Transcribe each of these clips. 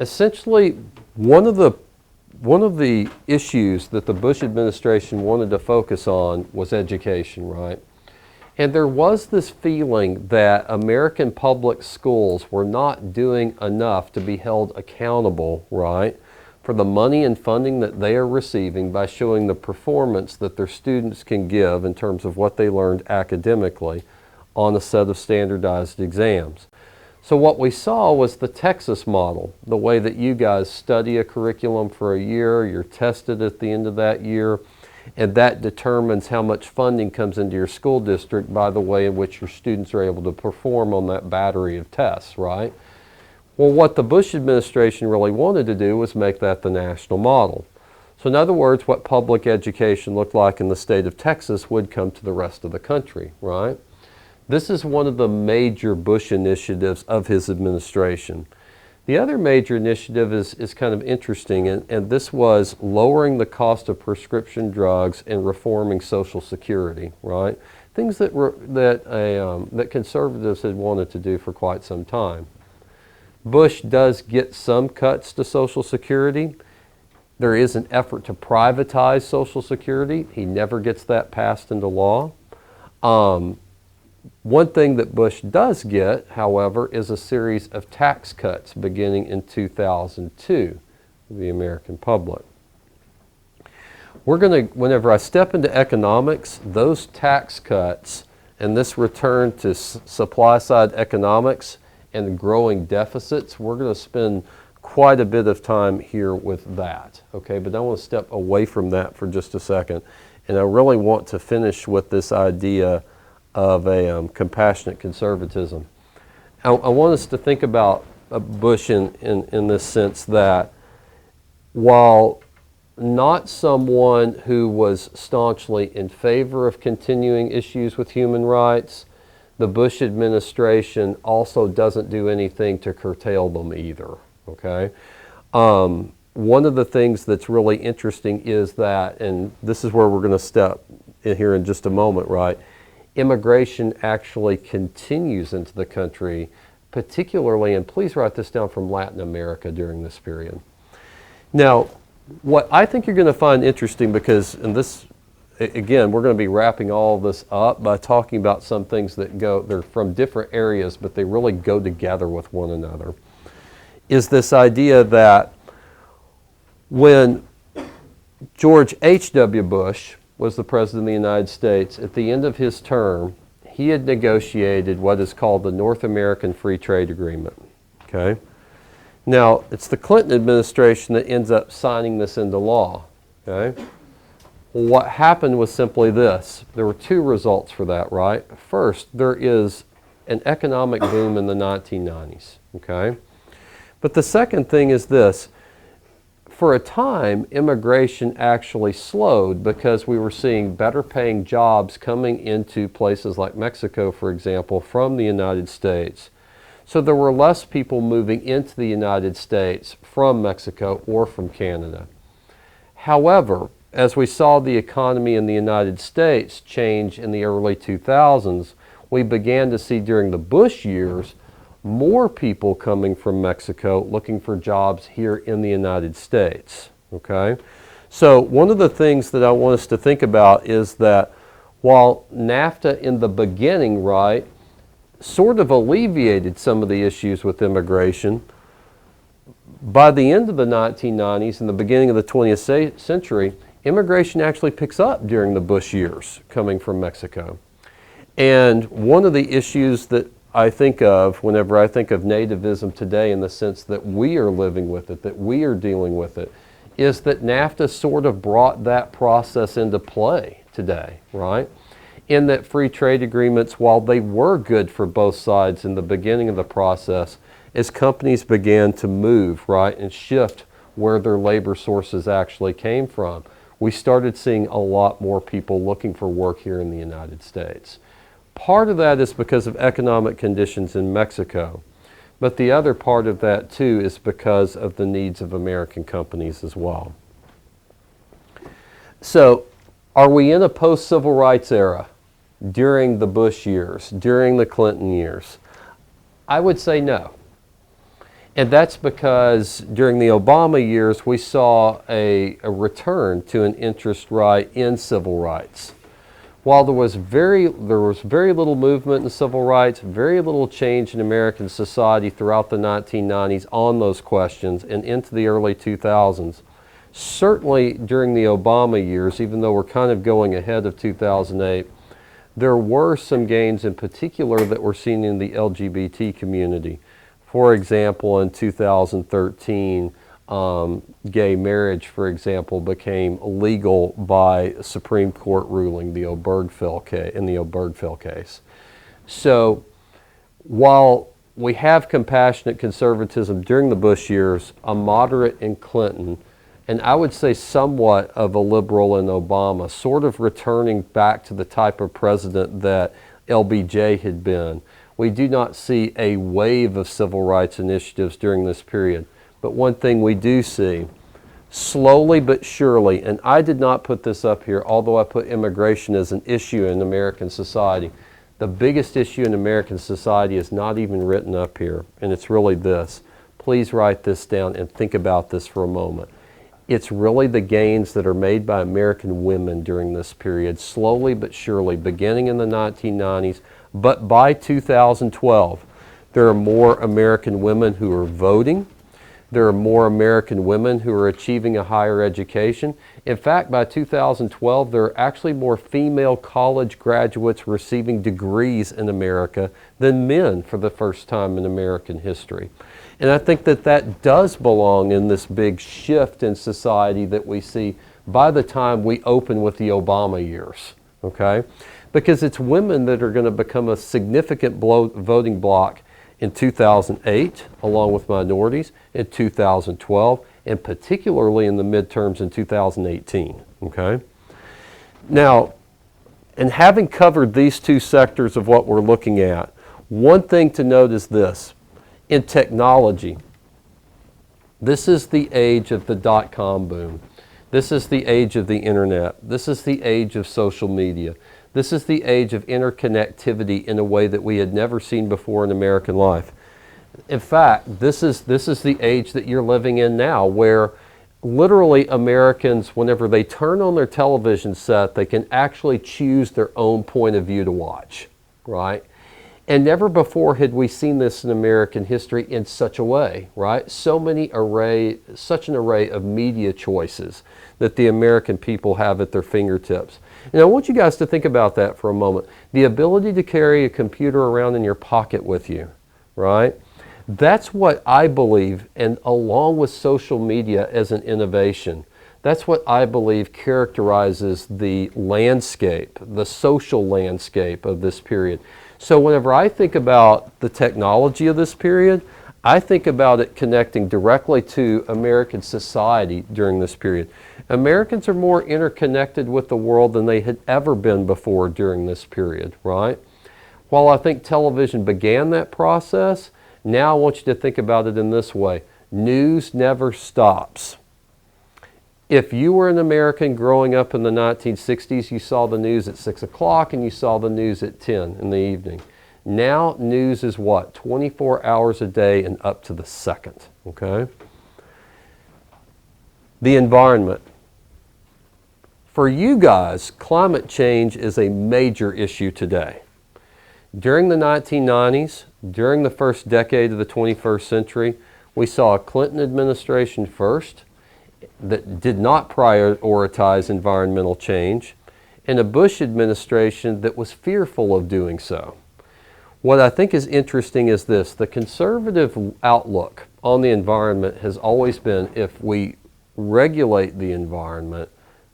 essentially, one of the issues that the Bush administration wanted to focus on was education, right? And there was this feeling that American public schools were not doing enough to be held accountable, right, for the money and funding that they are receiving by showing the performance that their students can give in terms of what they learned academically on a set of standardized exams. So what we saw was the Texas model, the way that you guys study a curriculum for a year, you're tested at the end of that year, and that determines how much funding comes into your school district by the way in which your students are able to perform on that battery of tests, right? Well, what the Bush administration really wanted to do was make that the national model. So in other words, what public education looked like in the state of Texas would come to the rest of the country, right? This is one of the major Bush initiatives of his administration. The other major initiative is kind of interesting, and this was lowering the cost of prescription drugs and reforming Social Security, right? Things that conservatives had wanted to do for quite some time. Bush does get some cuts to Social Security. There is an effort to privatize Social Security. He never gets that passed into law. One thing that Bush does get, however, is a series of tax cuts beginning in 2002 for the American public. Whenever I step into economics, those tax cuts and this return to supply-side economics and growing deficits, we're going to spend quite a bit of time here with that, okay? But I want to step away from that for just a second, and I really want to finish with this idea of a compassionate conservatism. I want us to think about Bush in this sense that while not someone who was staunchly in favor of continuing issues with human rights, the Bush administration also doesn't do anything to curtail them either, okay? One of the things that's really interesting is that, and this is where we're going to step in here in just a moment, right? Immigration actually continues into the country, particularly, and please write this down, from Latin America during this period. Now, what I think you're going to find interesting, because, and this, again, we're going to be wrapping all this up by talking about some things that they're from different areas, but they really go together with one another, is this idea that when George H.W. Bush was the President of the United States, at the end of his term, he had negotiated what is called the North American Free Trade Agreement, okay? Now, it's the Clinton administration that ends up signing this into law, okay? Well, what happened was simply this. There were two results for that, right? First, there is an economic boom in the 1990s, okay? But the second thing is this. For a time, immigration actually slowed because we were seeing better paying jobs coming into places like Mexico, for example, from the United States. So there were less people moving into the United States from Mexico or from Canada. However, as we saw the economy in the United States change in the early 2000s, we began to see during the Bush years more people coming from Mexico looking for jobs here in the United States, okay? So one of the things that I want us to think about is that while NAFTA in the beginning, right, sort of alleviated some of the issues with immigration, by the end of the 1990s and the beginning of the 20th century, immigration actually picks up during the Bush years coming from Mexico. And one of the issues that I think of whenever I think of nativism today, in the sense that we are living with it, that we are dealing with it, is that NAFTA sort of brought that process into play today, right? In that free trade agreements, while they were good for both sides in the beginning of the process, as companies began to move, right, and shift where their labor sources actually came from, we started seeing a lot more people looking for work here in the United States. Part of that is because of economic conditions in Mexico, but the other part of that too is because of the needs of American companies as well. So, are we in a post-civil rights era during the Bush years, during the Clinton years? I would say no. And that's because during the Obama years, we saw a return to an interest right in civil rights. While there was very little movement in civil rights, very little change in American society throughout the 1990s on those questions and into the early 2000s. Certainly during the Obama years, even though we're kind of going ahead of 2008, there were some gains in particular that were seen in the LGBT community. For example, in 2013, gay marriage, for example, became legal by a Supreme Court ruling, in the Obergefell case. So while we have compassionate conservatism during the Bush years, a moderate in Clinton, and I would say somewhat of a liberal in Obama, sort of returning back to the type of president that LBJ had been, we do not see a wave of civil rights initiatives during this period. But one thing we do see, slowly but surely, and I did not put this up here, although I put immigration as an issue in American society. The biggest issue in American society is not even written up here, and it's really this. Please write this down and think about this for a moment. It's really the gains that are made by American women during this period, slowly but surely, beginning in the 1990s. But by 2012, there are more American women who are voting. There are more American women who are achieving a higher education. In fact, by 2012, there are actually more female college graduates receiving degrees in America than men for the first time in American history. And I think that that does belong in this big shift in society that we see by the time we open with the Obama years, okay? Because it's women that are going to become a significant voting bloc in 2008, along with minorities, in 2012, and particularly in the midterms in 2018, okay? Now, and having covered these two sectors of what we're looking at, one thing to note is this. In technology, this is the age of the dot-com boom. This is the age of the internet. This is the age of social media. This is the age of interconnectivity in a way that we had never seen before in American life. In fact, this is the age that you're living in now, where literally Americans, whenever they turn on their television set, they can actually choose their own point of view to watch, right? And never before had we seen this in American history in such a way, right? Such an array of media choices that the American people have at their fingertips. And I want you guys to think about that for a moment. The ability to carry a computer around in your pocket with you, right? That's what I believe, and along with social media as an innovation, that's what I believe characterizes the landscape, the social landscape of this period. So whenever I think about the technology of this period, I think about it connecting directly to American society during this period. Americans are more interconnected with the world than they had ever been before during this period, right? While I think television began that process, now I want you to think about it in this way. News never stops. If you were an American growing up in the 1960s, you saw the news at 6 o'clock and you saw the news at 10 in the evening. Now news is what? 24 hours a day and up to the second, okay? The environment. For you guys, climate change is a major issue today. During the 1990s, during the first decade of the 21st century, we saw a Clinton administration first that did not prioritize environmental change, and a Bush administration that was fearful of doing so. What I think is interesting is this. The conservative outlook on the environment has always been, if we regulate the environment,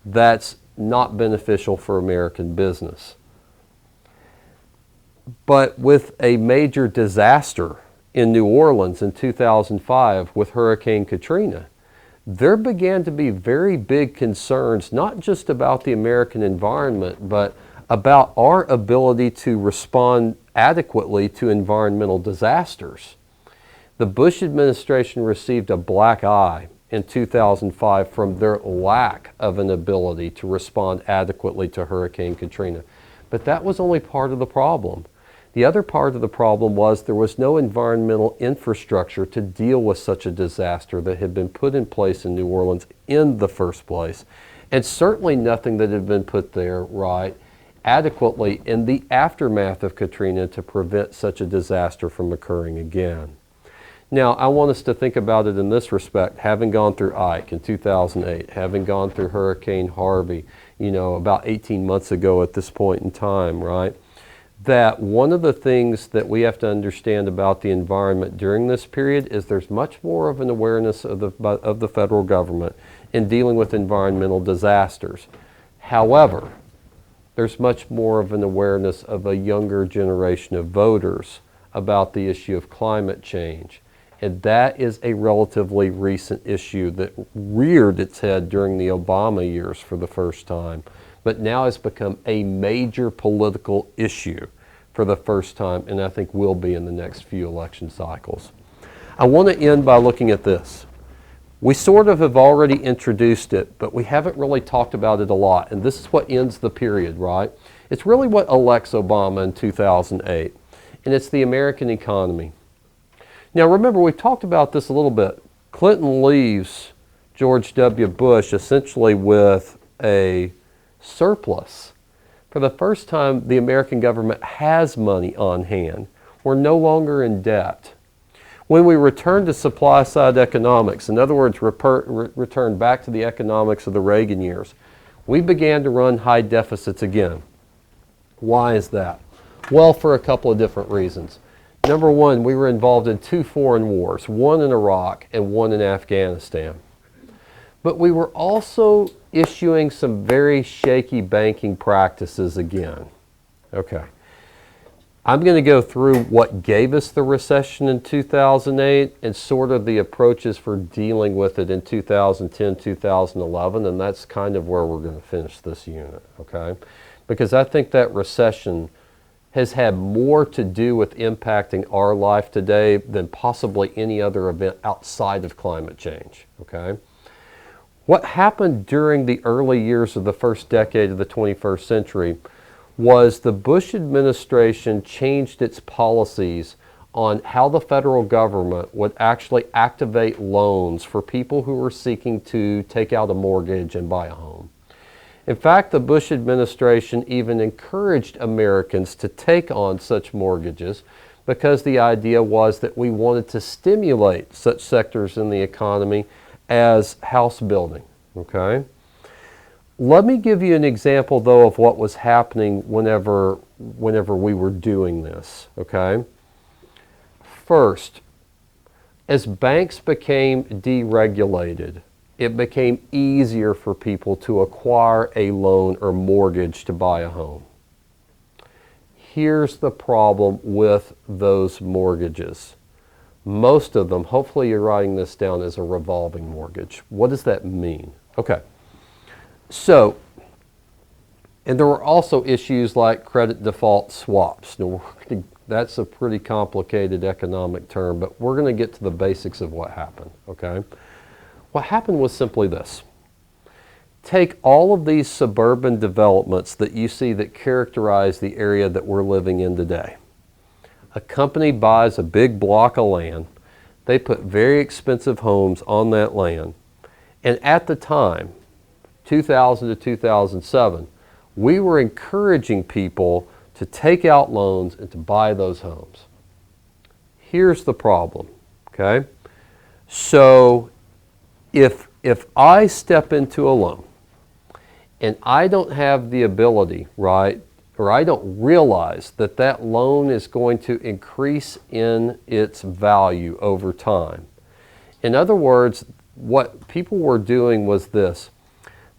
that's not beneficial for American business. But with a major disaster in New Orleans in 2005 with Hurricane Katrina, there began to be very big concerns, not just about the American environment, but about our ability to respond adequately to environmental disasters. The Bush administration received a black eye in 2005 from their lack of an ability to respond adequately to Hurricane Katrina. But that was only part of the problem. The other part of the problem was there was no environmental infrastructure to deal with such a disaster that had been put in place in New Orleans in the first place, and certainly nothing that had been put there, right, adequately in the aftermath of Katrina to prevent such a disaster from occurring again. Now, I want us to think about it in this respect, having gone through Ike in 2008, having gone through Hurricane Harvey, about 18 months ago at this point in time, right? That one of the things that we have to understand about the environment during this period is there's much more of an awareness of the federal government in dealing with environmental disasters. However, there's much more of an awareness of a younger generation of voters about the issue of climate change. And that is a relatively recent issue that reared its head during the Obama years for the first time, but now has become a major political issue for the first time, and I think will be in the next few election cycles. I want to end by looking at this. We sort of have already introduced it, but we haven't really talked about it a lot, and this is what ends the period, right? It's really what elects Obama in 2008, and it's the American economy. Now remember, we talked about this a little bit. Clinton leaves George W. Bush essentially with a surplus. For the first time, the American government has money on hand. We're no longer in debt. When we return to supply-side economics, in other words, return back to the economics of the Reagan years, we began to run high deficits again. Why is that? Well, for a couple of different reasons. Number one, we were involved in 2 foreign wars, one in Iraq and one in Afghanistan. But we were also issuing some very shaky banking practices again. Okay. I'm going to go through what gave us the recession in 2008 and sort of the approaches for dealing with it in 2010, 2011, and that's kind of where we're going to finish this unit, okay? Because I think that recession has had more to do with impacting our life today than possibly any other event outside of climate change, okay? What happened during the early years of the first decade of the 21st century was the Bush administration changed its policies on how the federal government would actually activate loans for people who were seeking to take out a mortgage and buy a home. In fact, the Bush administration even encouraged Americans to take on such mortgages because the idea was that we wanted to stimulate such sectors in the economy as house building, okay? Let me give you an example, though, of what was happening whenever we were doing this, okay? First, as banks became deregulated, it became easier for people to acquire a loan or mortgage to buy a home. Here's the problem with those mortgages. Most of them, hopefully you're writing this down as a revolving mortgage. What does that mean? Okay. So, and there were also issues like credit default swaps. Now, that's a pretty complicated economic term, but we're going to get to the basics of what happened, okay? What happened was simply this. Take all of these suburban developments that you see that characterize the area that we're living in today. A company buys a big block of land. They put very expensive homes on that land. And at the time, 2000 to 2007, we were encouraging people to take out loans and to buy those homes. Here's the problem, okay? So if I step into a loan and I don't have the ability, right, or I don't realize that that loan is going to increase in its value over time. In other words, what people were doing was this.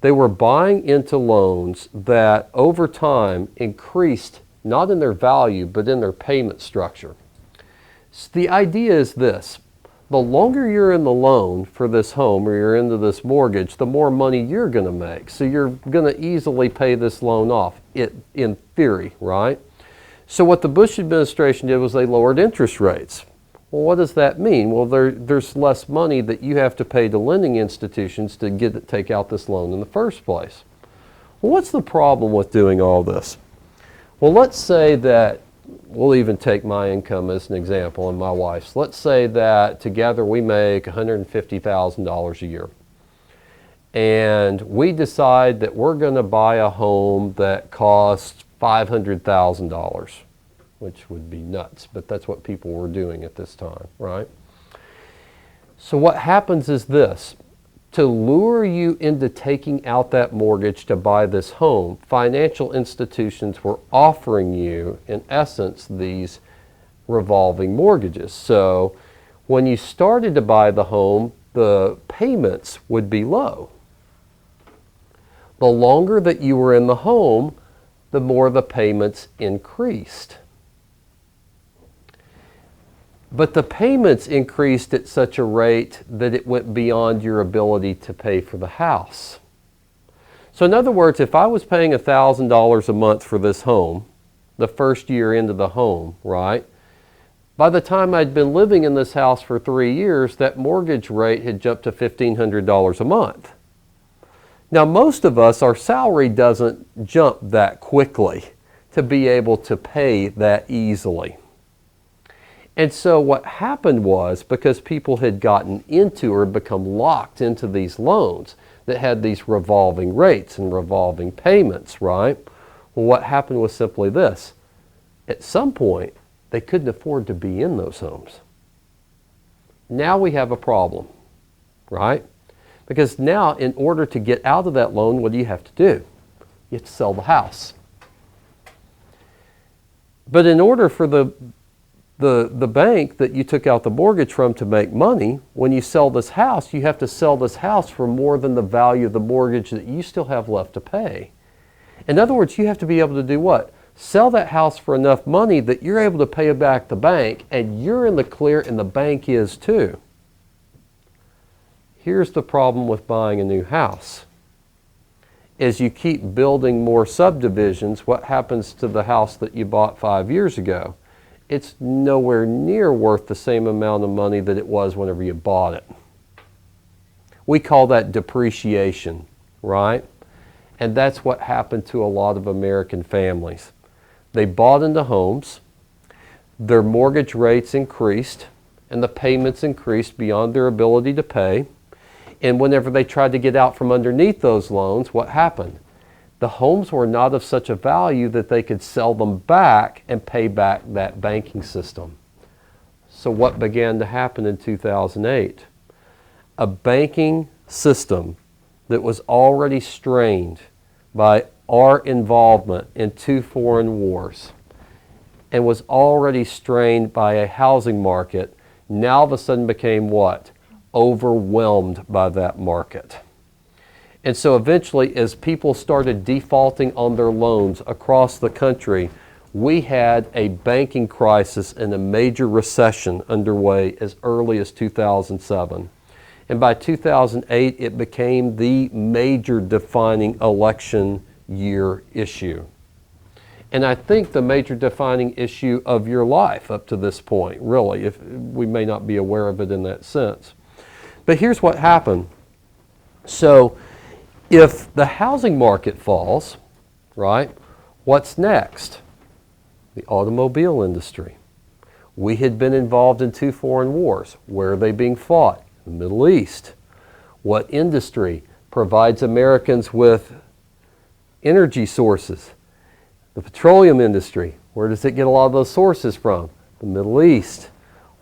They were buying into loans that over time increased not in their value but in their payment structure. So the idea is this. The longer you're in the loan for this home or you're into this mortgage, the more money you're going to make. So you're going to easily pay this loan off, in theory, right? So what the Bush administration did was they lowered interest rates. Well, what does that mean? Well, there's less money that you have to pay to lending institutions to take out this loan in the first place. Well, what's the problem with doing all this? Well, let's say that we'll even take my income as an example and my wife's. Let's say that together we make $150,000 a year. And we decide that we're going to buy a home that costs $500,000, which would be nuts, but that's what people were doing at this time, right? So what happens is this. To lure you into taking out that mortgage to buy this home, financial institutions were offering you, in essence, these revolving mortgages. So when you started to buy the home, the payments would be low. The longer that you were in the home, the more the payments increased. But the payments increased at such a rate that it went beyond your ability to pay for the house. So in other words, if I was paying $1,000 a month for this home, the first year into the home, right? By the time I'd been living in this house for 3 years, that mortgage rate had jumped to $1,500 a month. Now most of us, our salary doesn't jump that quickly to be able to pay that easily. And so what happened was, because people had gotten into or become locked into these loans that had these revolving rates and revolving payments, right? Well, what happened was simply this. At some point, they couldn't afford to be in those homes. Now we have a problem, right? Because now, in order to get out of that loan, what do you have to do? You have to sell the house. But in order for the bank that you took out the mortgage from to make money, when you sell this house, you have to sell this house for more than the value of the mortgage that you still have left to pay. In other words, you have to be able to do what? Sell that house for enough money that you're able to pay back the bank, and you're in the clear and the bank is too. Here's the problem with buying a new house. As you keep building more subdivisions, what happens to the house that you bought 5 years ago? It's nowhere near worth the same amount of money that it was whenever you bought it. We call that depreciation, right? And that's what happened to a lot of American families. They bought into homes, their mortgage rates increased, and the payments increased beyond their ability to pay. And whenever they tried to get out from underneath those loans, what happened? The homes were not of such a value that they could sell them back and pay back that banking system. So what began to happen in 2008? A banking system that was already strained by our involvement in 2 foreign wars and was already strained by a housing market, now all of a sudden became what? Overwhelmed by that market. And so eventually, as people started defaulting on their loans across the country, we had a banking crisis and a major recession underway as early as 2007. And by 2008, it became the major defining election year issue. And I think the major defining issue of your life up to this point, really, if we may not be aware of it in that sense. But here's what happened. So if the housing market falls, right, what's next? The automobile industry. We had been involved in 2 foreign wars. Where are they being fought? The Middle East. What industry provides Americans with energy sources? The petroleum industry. Where does it get a lot of those sources from? The Middle East.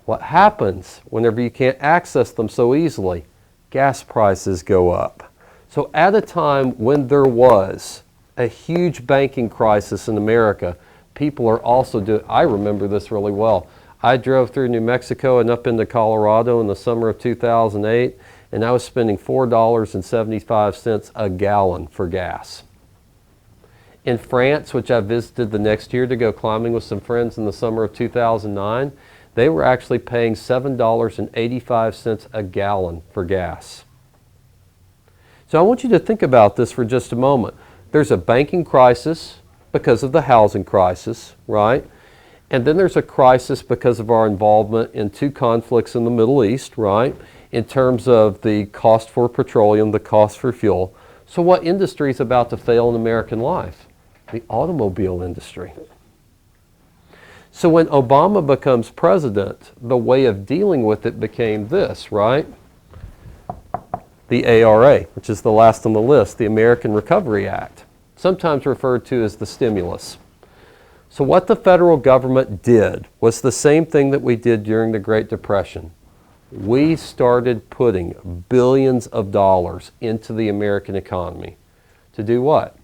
What happens whenever you can't access them so easily? Gas prices go up. So at a time when there was a huge banking crisis in America, people are also doing, I remember this really well. I drove through New Mexico and up into Colorado in the summer of 2008, and I was spending $4.75 a gallon for gas. In France, which I visited the next year to go climbing with some friends in the summer of 2009, they were actually paying $7.85 a gallon for gas. So I want you to think about this for just a moment. There's a banking crisis because of the housing crisis, right? And then there's a crisis because of our involvement in 2 conflicts in the Middle East, right? In terms of the cost for petroleum, the cost for fuel. So what industry is about to fail in American life? The automobile industry. So when Obama becomes president, the way of dealing with it became this, right? The ARA, which is the last on the list, the American Recovery Act, sometimes referred to as the stimulus. So what the federal government did was the same thing that we did during the Great Depression. We started putting billions of dollars into the American economy. To do what?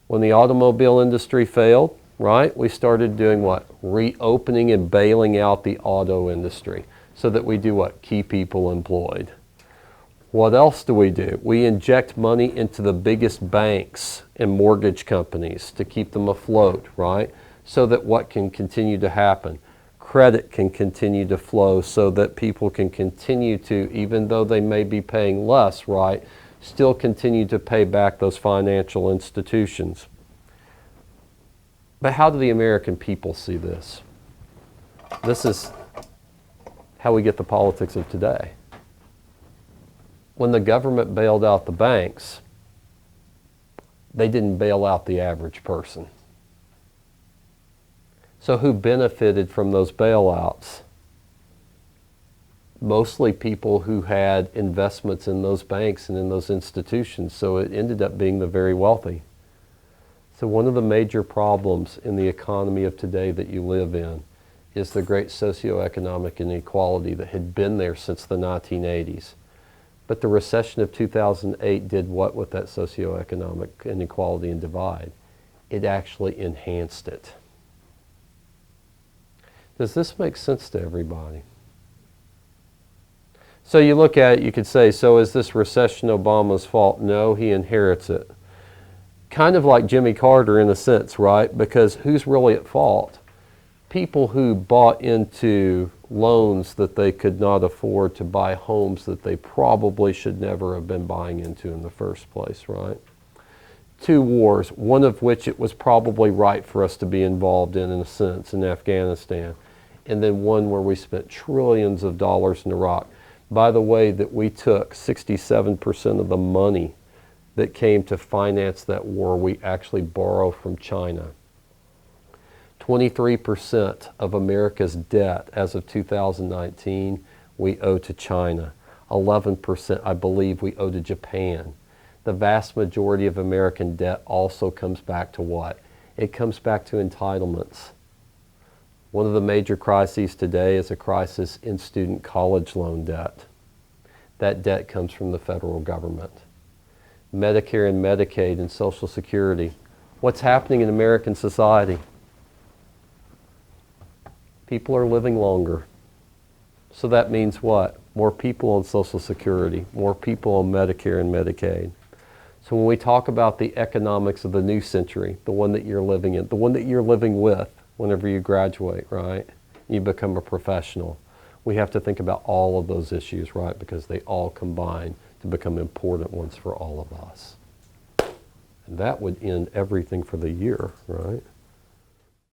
When the automobile industry failed, right, we started doing what? Reopening and bailing out the auto industry so that we do what? Keep people employed. What else do? We inject money into the biggest banks and mortgage companies to keep them afloat, right? So that what can continue to happen? Credit can continue to flow so that people can continue to, even though they may be paying less, right, still continue to pay back those financial institutions. But how do the American people see this? This is how we get the politics of today. When the government bailed out the banks, they didn't bail out the average person. So who benefited from those bailouts? Mostly people who had investments in those banks and in those institutions, so it ended up being the very wealthy. So one of the major problems in the economy of today that you live in is the great socioeconomic inequality that had been there since the 1980s. But the recession of 2008 did what with that socioeconomic inequality and divide? It actually enhanced it. Does this make sense to everybody? So you look at it, you could say, so is this recession Obama's fault? No, he inherits it. Kind of like Jimmy Carter in a sense, right? Because who's really at fault? People who bought into loans that they could not afford to buy homes that they probably should never have been buying into in the first place, right? 2 wars, one of which it was probably right for us to be involved in a sense, in Afghanistan. And then one where we spent trillions of dollars in Iraq. By the way, that we took 67% of the money that came to finance that war, we actually borrowed from China. 23% of America's debt as of 2019, we owe to China. 11%, I believe, we owe to Japan. The vast majority of American debt also comes back to what? It comes back to entitlements. One of the major crises today is a crisis in student college loan debt. That debt comes from the federal government. Medicare and Medicaid and Social Security. What's happening in American society? People are living longer. So that means what? More people on Social Security, more people on Medicare and Medicaid. So when we talk about the economics of the new century, the one that you're living in, the one that you're living with whenever you graduate, right? You become a professional. We have to think about all of those issues, right? Because they all combine to become important ones for all of us. And that would end everything for the year, right?